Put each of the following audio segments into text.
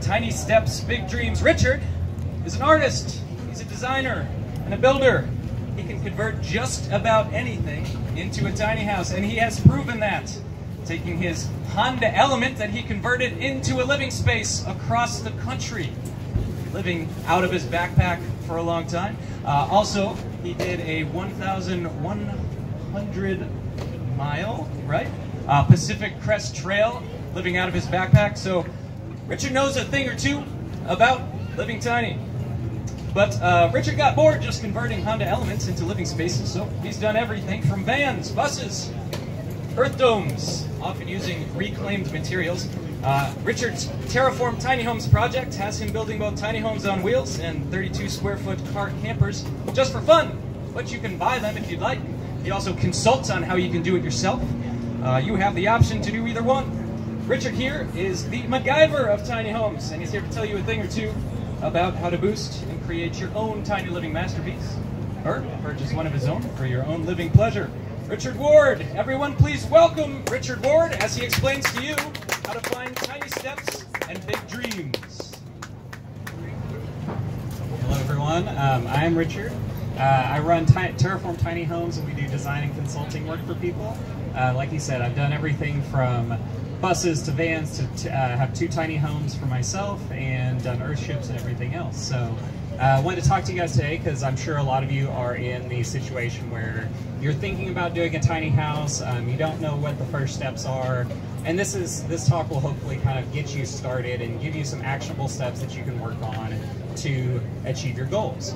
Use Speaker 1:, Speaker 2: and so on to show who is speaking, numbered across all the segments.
Speaker 1: Tiny Steps, Big Dreams. Richard is an artist, he's a designer, and a builder. He can convert just about anything into a tiny house, and he has proven that, taking his Honda Element that he converted into a living space across the country, living out of his backpack for a long time. Also, he did a 1,100 mile, right? Pacific Crest Trail, living out of his backpack. So Richard knows a thing or two about living tiny. But Richard got bored just converting Honda Elements into living spaces, so he's done everything from vans, buses, earth domes, often using reclaimed materials. Richard's Terraform Tiny Homes project has him building both tiny homes on wheels and 32 square foot car campers just for fun, but you can buy them if you'd like. He also consults on how you can do it yourself. You have the option to do either one. Richard here is the MacGyver of tiny homes, and he's here to tell you a thing or two about how to boost and create your own tiny living masterpiece, or purchase one of his own for your own living pleasure. Richard Ward. Everyone please welcome Richard Ward as he explains to you how to find tiny steps and big dreams.
Speaker 2: Hello everyone, I'm Richard. I run Terraform Tiny Homes, and we do design and consulting work for people. Like you said, I've done everything from buses to vans to have 2 tiny homes for myself, and done earthships and everything else. So I wanted to talk to you guys today because I'm sure a lot of you are in the situation where you're thinking about doing a tiny house, you don't know what the first steps are, and this talk will hopefully kind of get you started and give you some actionable steps that you can work on to achieve your goals.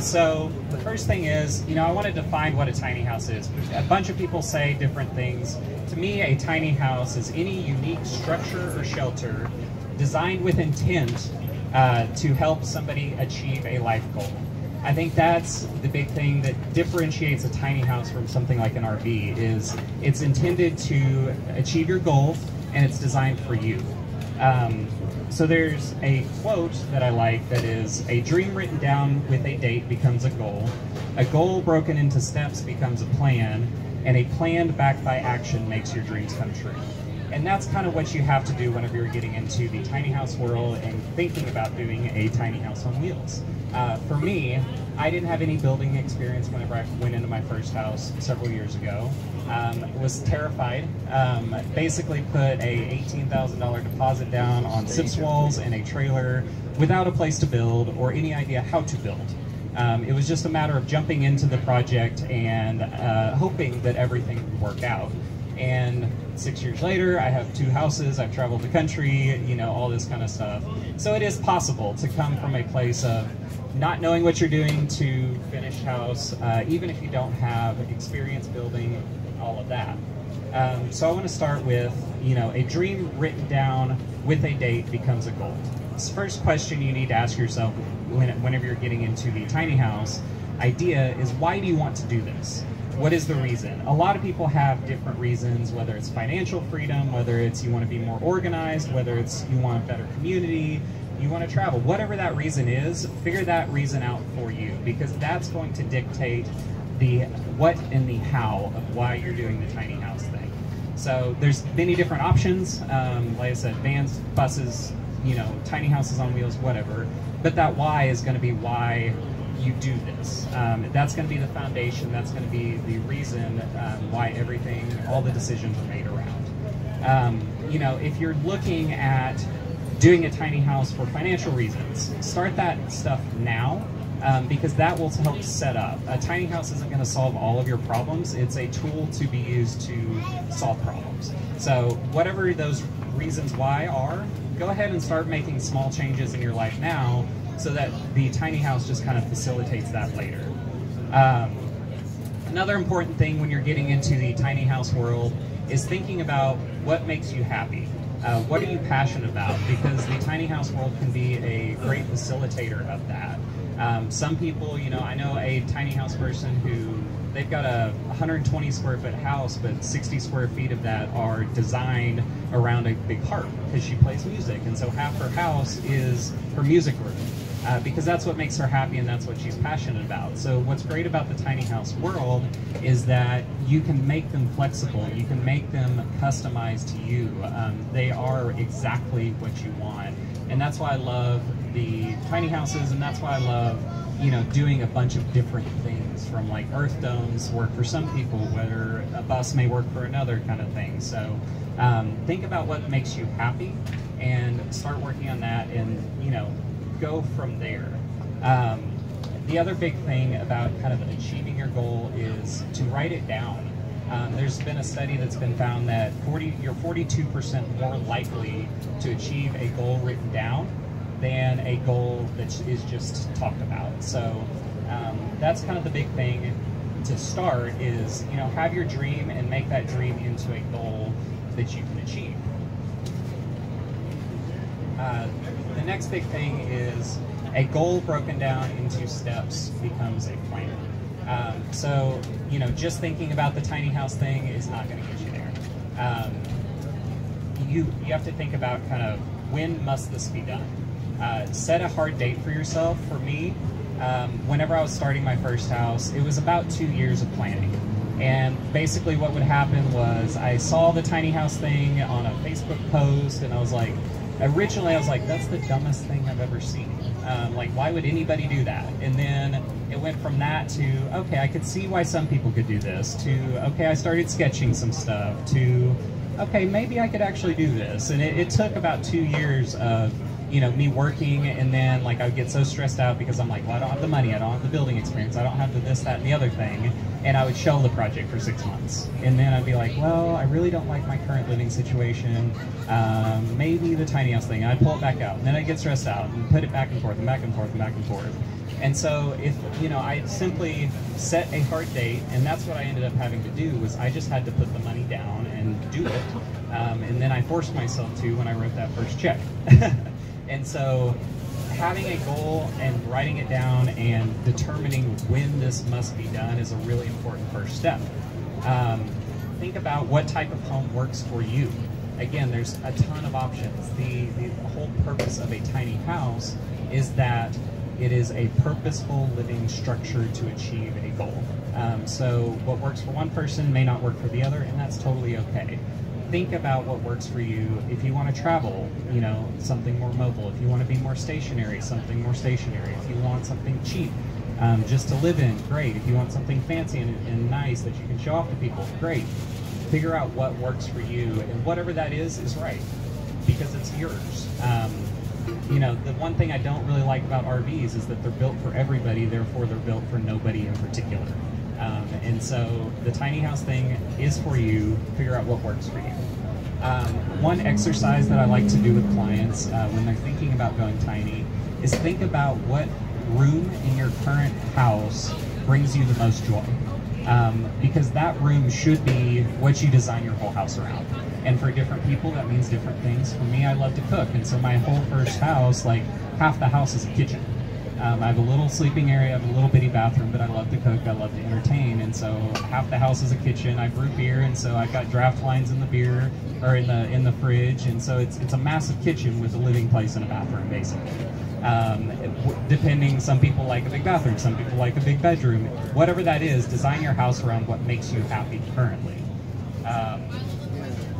Speaker 2: So the first thing is, I want to define what a tiny house is. A bunch of people say different things. To me, a tiny house is any unique structure or shelter designed with intent to help somebody achieve a life goal. I think that's the big thing that differentiates a tiny house from something like an RV, is it's intended to achieve your goal, and it's designed for you. So there's a quote that I like that is, "A dream written down with a date becomes a goal broken into steps becomes a plan, and a plan backed by action makes your dreams come true." And that's kind of what you have to do whenever you're getting into the tiny house world and thinking about doing a tiny house on wheels. For me, I didn't have any building experience whenever I went into my first house several years ago. Was terrified. Basically put a $18,000 deposit down on SIPS walls and a trailer without a place to build or any idea how to build. It was just a matter of jumping into the project and hoping that everything would work out. And 6 years later, I have 2 houses, I've traveled the country, all this kind of stuff. So it is possible to come from a place of not knowing what you're doing to finished house, even if you don't have experience building all of that. So I want to start with, a dream written down with a date becomes a goal. This first question you need to ask yourself whenever you're getting into the tiny house idea is, why do you want to do this? What is the reason? A lot of people have different reasons, whether it's financial freedom, whether it's you want to be more organized, whether it's you want a better community, you want to travel. Whatever that reason is, figure that reason out for you, because that's going to dictate the what and the how of why you're doing the tiny house thing. So there's many different options. Like I said, vans, buses, tiny houses on wheels, whatever. But that why is going to be why you do this. That's going to be the foundation. That's going to be the reason why all the decisions are made around. If you're looking at doing a tiny house for financial reasons, start that stuff now, because that will help set up. A tiny house isn't going to solve all of your problems. It's a tool to be used to solve problems. So whatever those reasons why are, go ahead and start making small changes in your life now, so that the tiny house just kind of facilitates that later. Another important thing when you're getting into the tiny house world is thinking about what makes you happy. What are you passionate about? Because the tiny house world can be a great facilitator of that. Some people, I know a tiny house person who, they've got a 120 square foot house, but 60 square feet of that are designed around a big harp because she plays music. And so half her house is her music room. because that's what makes her happy and that's what she's passionate about. So what's great about the tiny house world is that you can make them flexible, you can make them customized to you. They are exactly what you want. And that's why I love the tiny houses, and that's why I love, you know, doing a bunch of different things, from like earth domes work for some people, whether a bus may work for another kind of thing. So think about what makes you happy and start working on that, and, you know, go from there. The other big thing about kind of achieving your goal is to write it down. There's been a study that's been found that you're 42% more likely to achieve a goal written down than a goal that is just talked about. So that's kind of the big thing to start is, you know, have your dream and make that dream into a goal that you can achieve. The next big thing is a goal broken down into steps becomes a plan. So, you know, just thinking about the tiny house thing is not going to get you there. You have to think about kind of, when must this be done? Set a hard date for yourself. For me, whenever I was starting my first house, it was about 2 years of planning. And basically what would happen was I saw the tiny house thing on a Facebook post, and I was like, originally I was like, that's the dumbest thing I've ever seen. Like, why would anybody do that? And then it went from that to, okay, I could see why some people could do this, to, okay, I started sketching some stuff, to, okay, maybe I could actually do this. And it took about 2 years of, you know, me working, and then like I would get so stressed out because I'm like, well, I don't have the money, I don't have the building experience, I don't have the this, that, and the other thing, and I would shelve the project for 6 months. And then I'd be like, well, I really don't like my current living situation, maybe the tiny house thing, and I'd pull it back out, and then I'd get stressed out and put it back and forth and back and forth and back and forth. And so if, you know, I simply set a hard date, and that's what I ended up having to do, was I just had to put the money down and do it, and then I forced myself to when I wrote that first check. And so having a goal and writing it down and determining when this must be done is a really important first step. Think about what type of home works for you. Again, there's a ton of options. The whole purpose of a tiny house is that it is a purposeful living structure to achieve a goal. So what works for one person may not work for the other, and that's totally okay. Think about what works for you. If you want to travel, you know, something more mobile. If you want to be more stationary, something more stationary. If you want something cheap, just to live in, great. If you want something fancy and nice that you can show off to people, great. Figure out what works for you, and whatever that is right, because it's yours. You know, the one thing I don't really like about RVs is that they're built for everybody, therefore they're built for nobody in particular. And so the tiny house thing is for you. Figure out what works for you. One exercise that I like to do with clients when they're thinking about going tiny is think about what room in your current house brings you the most joy. Because that room should be what you design your whole house around. And for different people, that means different things. For me, I love to cook, and so my whole first house, like half the house is a kitchen. I have a little sleeping area, I have a little bitty bathroom, but I love to cook, I love to entertain, and so half the house is a kitchen. I brew beer, and so I've got draft lines in the beer, or in the fridge, and so it's a massive kitchen with a living place and a bathroom, basically. Depending, some people like a big bathroom, some people like a big bedroom. Whatever that is, design your house around what makes you happy currently.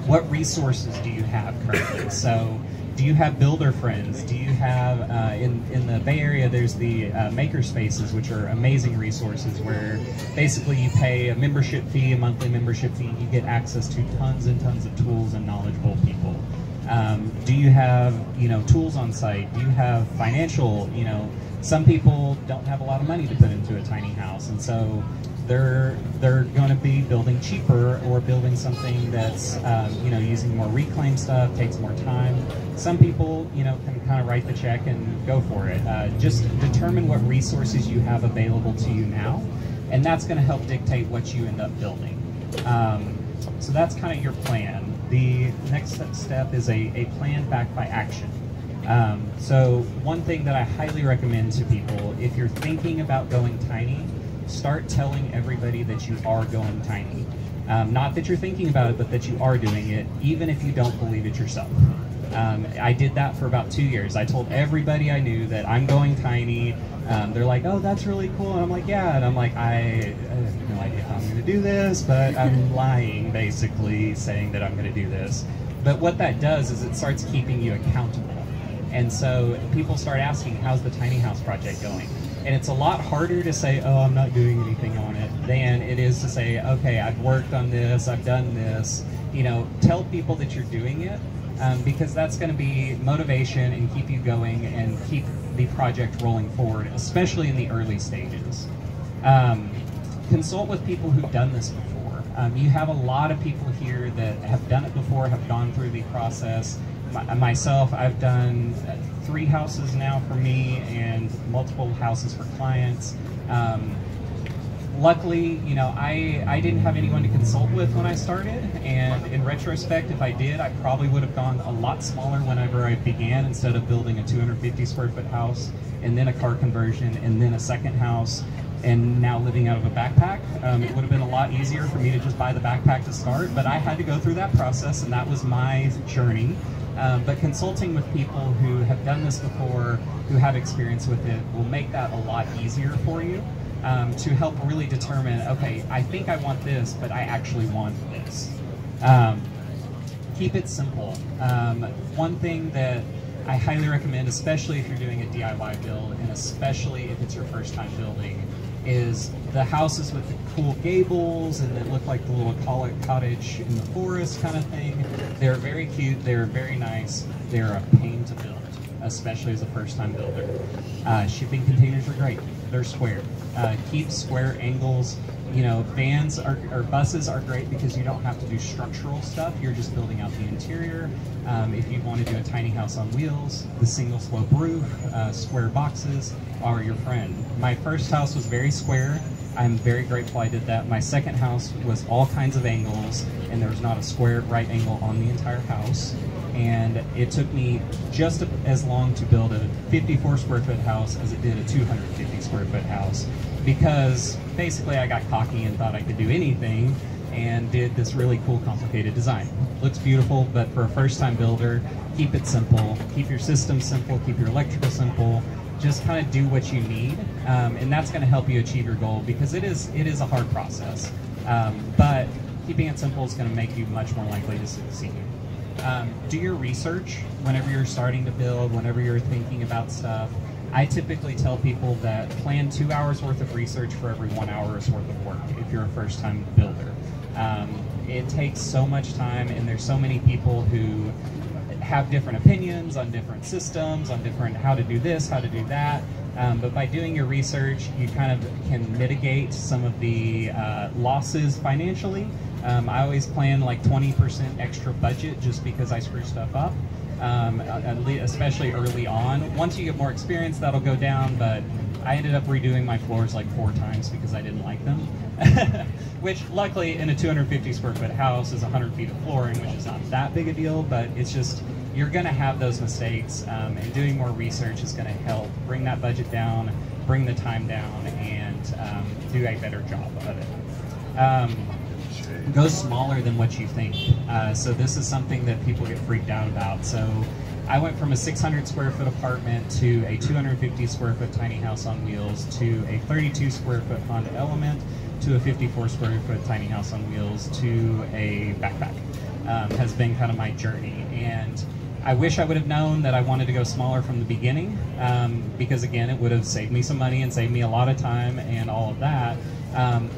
Speaker 2: What resources do you have currently? So, do you have builder friends? Do you have, in the Bay Area, there's the maker spaces, which are amazing resources where basically you pay a membership fee, a monthly membership fee, and you get access to tons and tons of tools and knowledgeable people. Do you have, you know, tools on site? Do you have financial, you know, some people don't have a lot of money to put into a tiny house, and so they're going to be building cheaper or building something that's, you know, using more reclaimed stuff, takes more time. Some people, you know, can kind of write the check and go for it. Just determine what resources you have available to you now, and that's going to help dictate what you end up building. So that's kind of your plan. The next step is a plan backed by action. So one thing that I highly recommend to people, if you're thinking about going tiny, start telling everybody that you are going tiny. Not that you're thinking about it, but that you are doing it, even if you don't believe it yourself. I did that for about 2 years. I told everybody I knew that I'm going tiny. They're like, oh, that's really cool. And I'm like, yeah. And I'm like, I have no idea how I'm going to do this, but I'm lying, basically, saying that I'm going to do this. But what that does is it starts keeping you accountable. And so people start asking, how's the tiny house project going? And it's a lot harder to say, oh, I'm not doing anything on it, than it is to say, okay, I've worked on this, I've done this. You know, tell people that you're doing it, because that's going to be motivation and keep you going and keep the project rolling forward, especially in the early stages. Consult with people who've done this before. You have a lot of people here that have done it before, have gone through the process. Myself, I've done 3 houses now for me and multiple houses for clients. Luckily, you know, I didn't have anyone to consult with when I started, and in retrospect, if I did, I probably would have gone a lot smaller whenever I began, instead of building a 250 square foot house and then a car conversion and then a second house and now living out of a backpack. It would have been a lot easier for me to just buy the backpack to start, but I had to go through that process, and that was my journey. But consulting with people who have done this before, who have experience with it, will make that a lot easier for you, to help really determine, okay, I think I want this, but I actually want this. Keep it simple. One thing that I highly recommend, especially if you're doing a DIY build, and especially if it's your first time building, is the houses with the cool gables and that look like the little cottage in the forest kind of thing. They're very cute, they're very nice, they're a pain to build, especially as a first-time builder. Shipping containers are great, they're square. Keep square angles. You know, vans or buses are great because you don't have to do structural stuff, you're just building out the interior. If you want to do a tiny house on wheels, the single slope roof, square boxes are your friend. My first house was very square. I'm very grateful I did that. My second house was all kinds of angles, and there was not a square right angle on the entire house. And it took me just as long to build a 54 square foot house as it did a 250 square foot house, because basically I got cocky and thought I could do anything and did this really cool complicated design. Looks beautiful, but for a first-time builder, keep it simple, keep your system simple, keep your electrical simple, just kind of do what you need, and that's going to help you achieve your goal, because it is a hard process, but keeping it simple is going to make you much more likely to succeed. Do your research whenever you're starting to build, whenever you're thinking about stuff. I typically tell people that plan 2 hours worth of research for every 1 hour's worth of work if you're a first-time builder. It takes so much time, and there's so many people who have different opinions on different systems, on different how to do this, how to do that. But by doing your research, you kind of can mitigate some of the losses financially. I always plan like 20% extra budget just because I screw stuff up, especially early on. Once you get more experience, that'll go down, but I ended up redoing my floors like 4 times because I didn't like them. Which luckily in a 250 square foot house is 100 feet of flooring, which is not that big a deal, but it's just, you're going to have those mistakes, and doing more research is going to help bring that budget down, bring the time down, and do a better job of it. Go smaller than what you think. So this is something that people get freaked out about. So I went from a 600 square foot apartment to a 250 square foot tiny house on wheels to a 32 square foot Honda Element to a 54 square foot tiny house on wheels to a backpack. Has been kind of my journey, and I wish I would have known that I wanted to go smaller from the beginning, because again, it would have saved me some money and saved me a lot of time and all of that.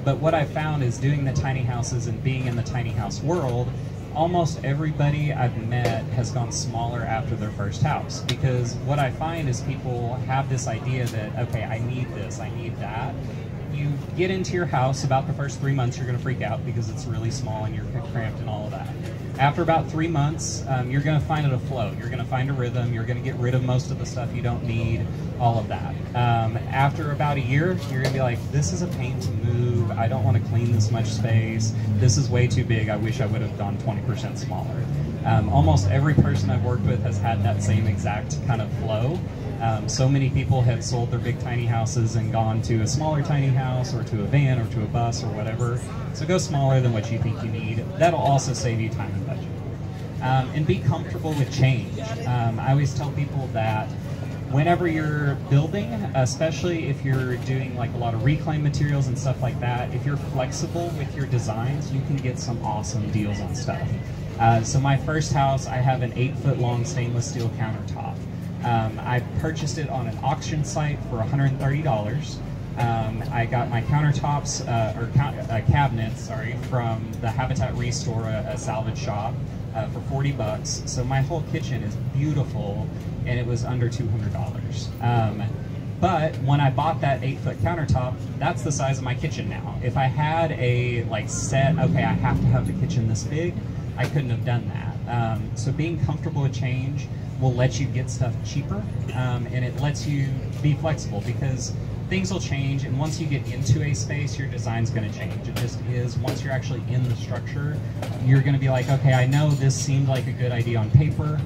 Speaker 2: But what I found is doing the tiny houses and being in the tiny house world, almost everybody I've met has gone smaller after their first house, because what I find is people have this idea that, okay, I need this, I need that. You get into your house, about the first 3 months you're going to freak out because it's really small and you're cramped and all of that. After about 3 months, you're going to find it a flow. You're going to find a rhythm. You're going to get rid of most of the stuff you don't need, all of that. After about a year, you're going to be like, this is a pain to move. I don't want to clean this much space. This is way too big. I wish I would have gone 20% smaller. Almost every person I've worked with has had that same exact kind of flow. So many people have sold their big tiny houses and gone to a smaller tiny house or to a van or to a bus or whatever. So go smaller than what you think you need. That'll also save you time and budget. And be comfortable with change. I always tell people that whenever you're building, especially if you're doing like a lot of reclaimed materials and stuff like that, if you're flexible with your designs, you can get some awesome deals on stuff. So my first house, I have an 8-foot long stainless steel countertop. I purchased it on an auction site for $130. I got my countertops, cabinets, from the Habitat Restore, a salvage shop, for $40. So my whole kitchen is beautiful, and it was under $200. But when I bought that 8-foot countertop, that's the size of my kitchen now. If I had a set, okay, I have to have the kitchen this big, I couldn't have done that. So being comfortable with change will let you get stuff cheaper, and it lets you be flexible because things will change, and once you get into a space, your design's going to change. It just is. Once you're actually in the structure, you're going to be like, okay, I know this seemed like a good idea on paper,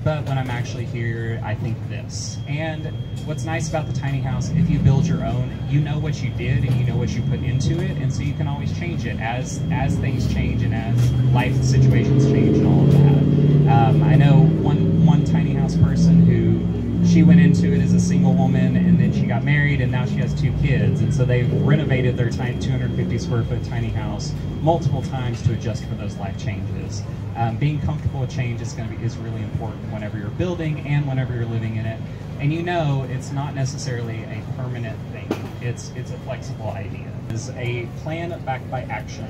Speaker 2: but when I'm actually here, I think this. And what's nice about the tiny house, if you build your own, you know what you did and you know what you put into it, and so you can always change it as things change and as life situations change and all of that. I know one tiny house person who, she went into it as a single woman, and then she got married, and now she has 2 kids, and so they've renovated their 250 square foot tiny house multiple times to adjust for those life changes. Being comfortable with change is really important whenever you're building and whenever you're living in it. And you know, it's not necessarily a permanent thing. It's a flexible idea. It's a plan backed by action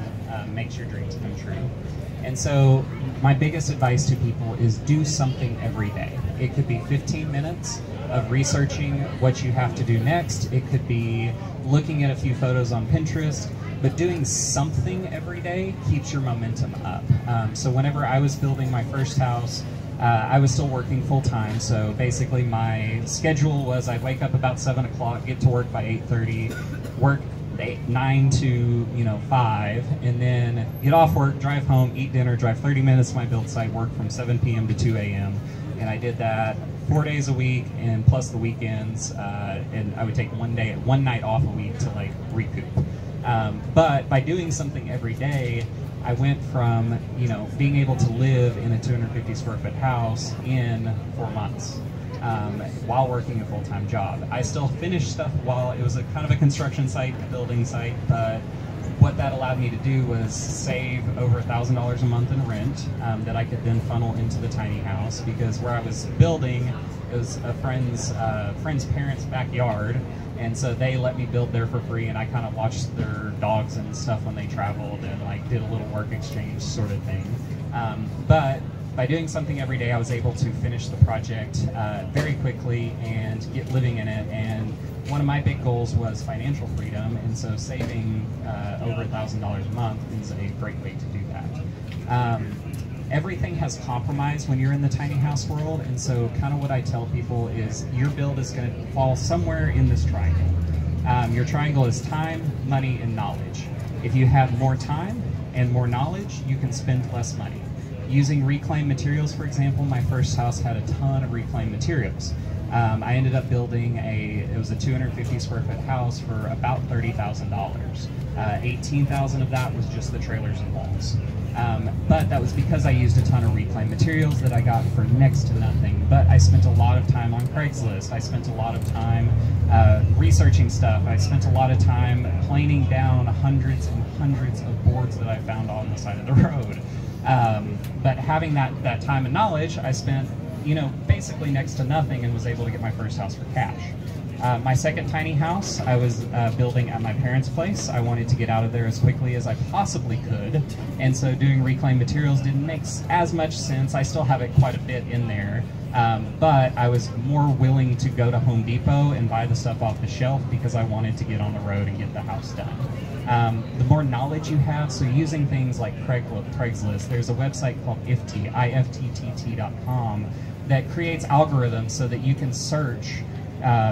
Speaker 2: makes your dreams come true. And so my biggest advice to people is do something every day. It could be 15 minutes of researching what you have to do next. It could be looking at a few photos on Pinterest, but doing something every day keeps your momentum up. So whenever I was building my first house, I was still working full time. So basically my schedule was I'd wake up about 7 o'clock, get to work by 8:30, work 9 to 5, and then get off work, drive home, eat dinner, drive 30 minutes to my build site, work from 7 p.m. to 2 a.m. And I did that 4 days a week, and plus the weekends, and I would take one night off a week to recoup. But by doing something every day, I went from being able to live in a 250 square foot house in 4 months. While working a full-time job. I still finished stuff while it was a kind of a construction site, a building site, but what that allowed me to do was save over $1,000 a month in rent that I could then funnel into the tiny house, because where I was building, it was a friend's parents' backyard, and so they let me build there for free, and I kind of watched their dogs and stuff when they traveled, and did a little work exchange sort of thing. But by doing something every day, I was able to finish the project very quickly and get living in it. And one of my big goals was financial freedom, and so saving over $1,000 a month is a great way to do that. Everything has compromise when you're in the tiny house world, and so kind of what I tell people is your build is going to fall somewhere in this triangle. Your triangle is time, money, and knowledge. If you have more time and more knowledge, you can spend less money. Using reclaimed materials, for example, my first house had a ton of reclaimed materials. I ended up building it was a 250 square foot house for about $30,000. 18,000 of that was just the trailers and walls. But that was because I used a ton of reclaimed materials that I got for next to nothing. But I spent a lot of time on Craigslist. I spent a lot of time researching stuff. I spent a lot of time planing down hundreds and hundreds of boards that I found on the side of the road. But having that time and knowledge, I spent, basically next to nothing, and was able to get my first house for cash. My second tiny house, I was building at my parents' place. I wanted to get out of there as quickly as I possibly could, and so doing reclaimed materials didn't make as much sense. I still have it quite a bit in there, but I was more willing to go to Home Depot and buy the stuff off the shelf because I wanted to get on the road and get the house done. The more knowledge you have, so using things like Craigslist, there's a website called IFTTT.com, that creates algorithms so that you can search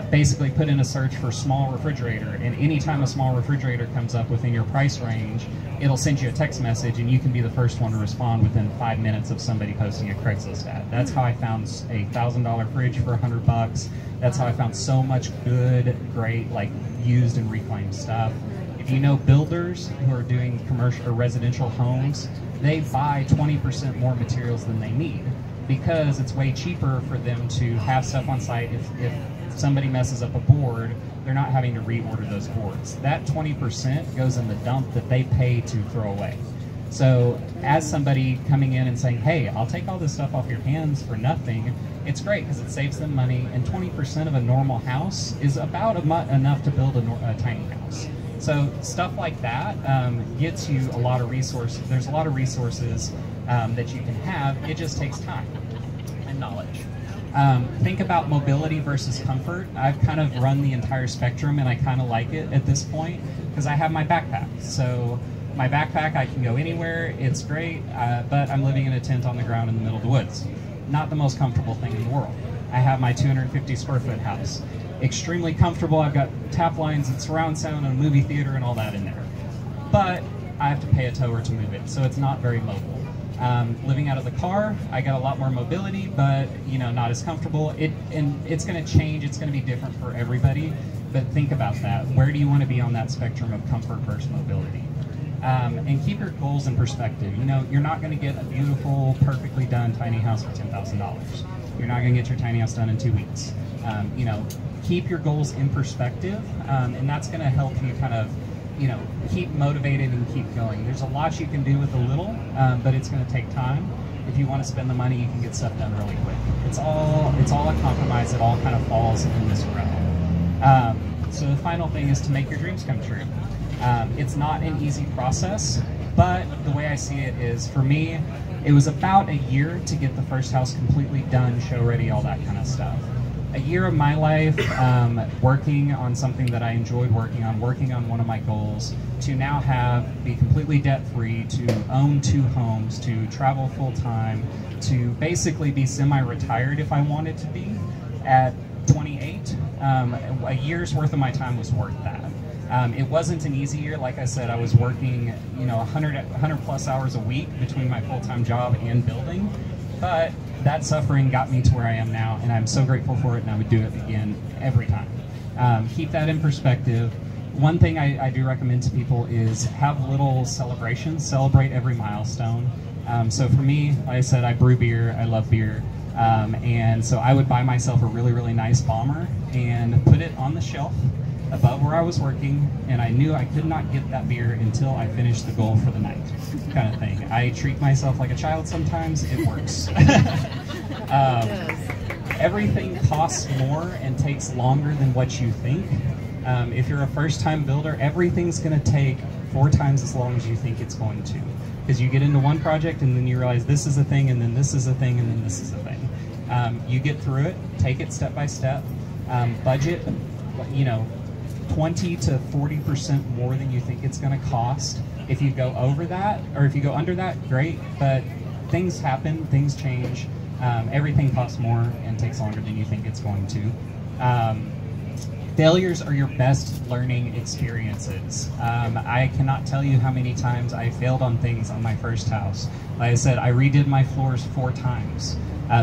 Speaker 2: basically put in a search for small refrigerator, and anytime a small refrigerator comes up within your price range, it'll send you a text message, and you can be the first one to respond within 5 minutes of somebody posting a Craigslist ad. That's how I found a $1,000 fridge for $100. That's how I found so much good, great, like used and reclaimed stuff. If you know builders who are doing commercial or residential homes, they buy 20% more materials than they need, because it's way cheaper for them to have stuff on site. If somebody messes up a board, they're not having to reorder those boards. That 20% goes in the dump that they pay to throw away. So as somebody coming in and saying, hey, I'll take all this stuff off your hands for nothing, it's great because it saves them money, and 20% of a normal house is about enough to build a tiny house. So stuff like that gets you a lot of resources. There's a lot of resources that you can have. It just takes time and knowledge. Think about mobility versus comfort. I've kind of run the entire spectrum, and I kind of like it at this point because I have my backpack. So my backpack, I can go anywhere. It's great, but I'm living in a tent on the ground in the middle of the woods. Not the most comfortable thing in the world. I have my 250 square foot house. Extremely comfortable. I've got tap lines and surround sound and a movie theater and all that in there. But I have to pay a tower to move it, so it's not very mobile. Living out of the car, I got a lot more mobility, but not as comfortable. And it's going to change. It's going to be different for everybody. But think about that. Where do you want to be on that spectrum of comfort versus mobility? And keep your goals in perspective. You're not going to get a beautiful, perfectly done tiny house for $10,000. You're not going to get your tiny house done in 2 weeks. Keep your goals in perspective, and that's going to help you kind of keep motivated and keep going. There's a lot you can do with a little, but it's going to take time. If you want to spend the money, you can get stuff done really quick. It's all a compromise. It all kind of falls in this realm. So the final thing is to make your dreams come true. It's not an easy process, but the way I see it is, for me, it was about a year to get the first house completely done, show ready, all that kind of stuff. A year of my life working on something that I enjoyed working on one of my goals, to now be completely debt-free, to own 2 homes, to travel full-time, to basically be semi-retired if I wanted to be at 28. A year's worth of my time was worth that. It wasn't an easy year. Like I said, I was working 100 plus hours a week between my full-time job and building, but that suffering got me to where I am now, and I'm so grateful for it, and I would do it again every time. Keep that in perspective. One thing I do recommend to people is have little celebrations. Celebrate every milestone. So for me, like I said, I brew beer. I love beer. And so I would buy myself a really, really nice bomber and put it on the shelf above where I was working, and I knew I could not get that beer until I finished the goal for the night, kind of thing. I treat myself like a child sometimes. It works. Everything costs more and takes longer than what you think. If you're a first-time builder, everything's going to take 4 times as long as you think it's going to, because you get into one project and then you realize this is a thing, and then this is a thing, and then this is a thing. You get through it, take it step by step, budget, 20 to 40% more than you think it's going to cost. If you go over that, or if you go under that, great, but things happen, things change. Everything costs more and takes longer than you think it's going to. Failures are your best learning experiences. I cannot tell you how many times I failed on things on my first house. Like I said, I redid my floors 4 times.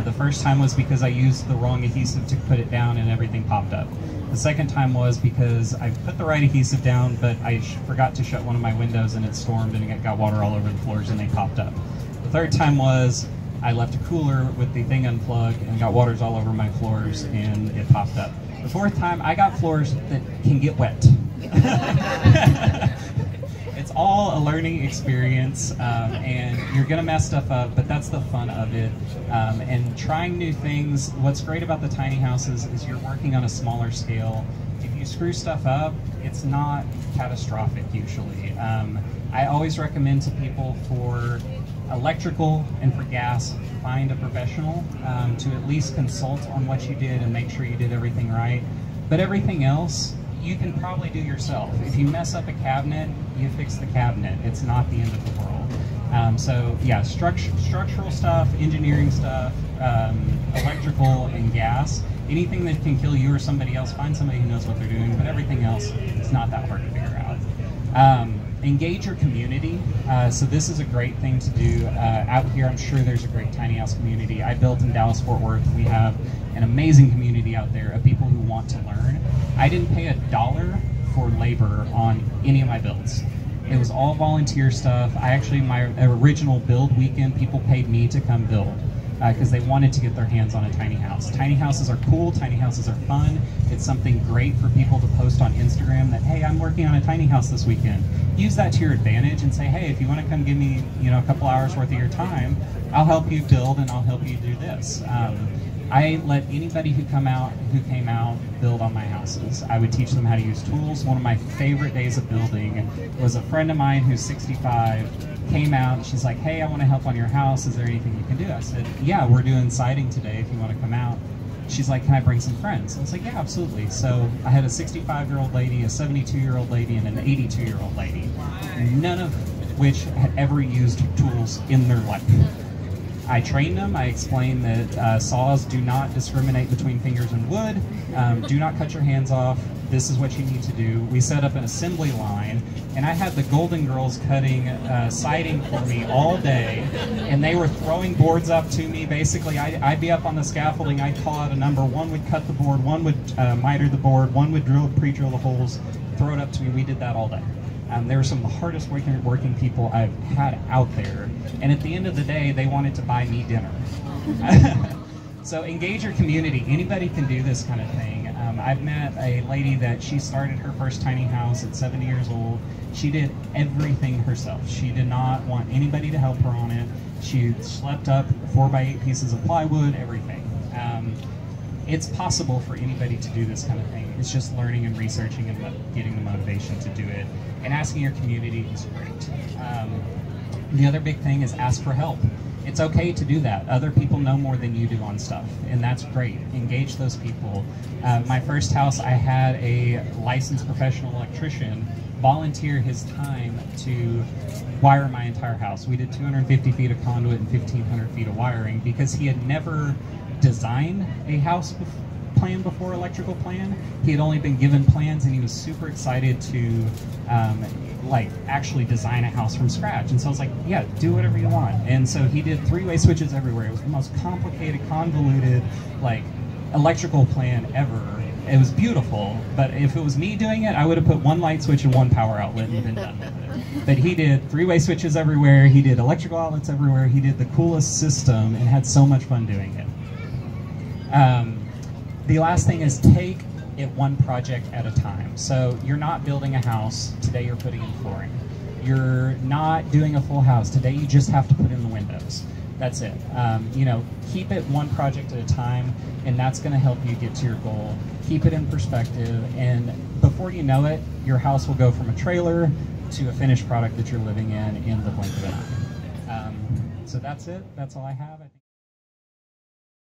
Speaker 2: The first time was because I used the wrong adhesive to put it down and everything popped up. The second time was because I put the right adhesive down, but I forgot to shut one of my windows and it stormed and it got water all over the floors and they popped up. The third time was I left a cooler with the thing unplugged and got waters all over my floors and it popped up. The fourth time, I got floors that can get wet. It's all a learning experience, and you're going to mess stuff up, but that's the fun of it. And trying new things, what's great about the tiny houses is you're working on a smaller scale. If you screw stuff up, it's not catastrophic usually. I always recommend to people for electrical and for gas, find a professional to at least consult on what you did and make sure you did everything right. But everything else, you can probably do yourself. If you mess up a cabinet, you fix the cabinet. It's not the end of the world. So yeah, structural stuff, engineering stuff, electrical and gas. Anything that can kill you or somebody else, find somebody who knows what they're doing, but everything else is not that hard to figure out. Engage your community. So this is a great thing to do. Out here, I'm sure there's a great tiny house community. I built in Dallas-Fort Worth. We have an amazing community out there of people who want to learn. I didn't pay $1 for labor on any of my builds. It was all volunteer stuff. My original build weekend, people paid me to come build because they wanted to get their hands on a tiny house. Tiny houses are cool, tiny houses are fun. It's something great for people to post on Instagram that, hey, I'm working on a tiny house this weekend. Use that to your advantage and say, hey, if you want to come give me, a couple hours worth of your time, I'll help you build and I'll help you do this. I let anybody who came out build on my houses. I would teach them how to use tools. One of my favorite days of building was a friend of mine who's 65 came out and she's like, hey, I want to help on your house. Is there anything you can do? I said, yeah, we're doing siding today if you want to come out. She's like, can I bring some friends? I was like, yeah, absolutely. So I had a 65-year-old lady, a 72-year-old lady, and an 82-year-old lady, none of which had ever used tools in their life. I trained them. I explained that saws do not discriminate between fingers and wood. Do not cut your hands off. This is what you need to do. We set up an assembly line, and I had the Golden Girls cutting siding for me all day, and they were throwing boards up to me. Basically, I'd be up on the scaffolding. I'd call out a number. One would cut the board. One would miter the board. One would pre-drill the holes, throw it up to me. We did that all day. They were some of the hardest working people I've had out there. And at the end of the day, they wanted to buy me dinner. So engage your community. Anybody can do this kind of thing. I've met a lady that she started her first tiny house at 70 years old. She did everything herself. She did not want anybody to help her on it. She slept up 4x8 pieces of plywood, everything. It's possible for anybody to do this kind of thing. It's just learning and researching and getting the motivation to do it. And asking your community is great. The other big thing is ask for help. It's okay to do that. Other people know more than you do on stuff, and that's great. Engage those people. My first house, I had a licensed professional electrician volunteer his time to wire my entire house. We did 250 feet of conduit and 1,500 feet of wiring because he had never designed a house plan before, electrical plan. He had only been given plans, and he was super excited to actually design a house from scratch. And so I was like, yeah, do whatever you want. And so he did 3-way switches everywhere. It was the most complicated, convoluted, electrical plan ever. It was beautiful, but if it was me doing it, I would have put 1 light switch and 1 power outlet and been done with it. But he did 3-way switches everywhere. He did electrical outlets everywhere. He did the coolest system and had so much fun doing it. The last thing is take it one project at a time. So you're not building a house. Today you're putting in flooring. You're not doing a full house. Today you just have to put in the windows. That's it. Keep it one project at a time, and that's going to help you get to your goal. Keep it in perspective, and before you know it, your house will go from a trailer to a finished product that you're living in the blink of an eye. So that's it. That's all I have.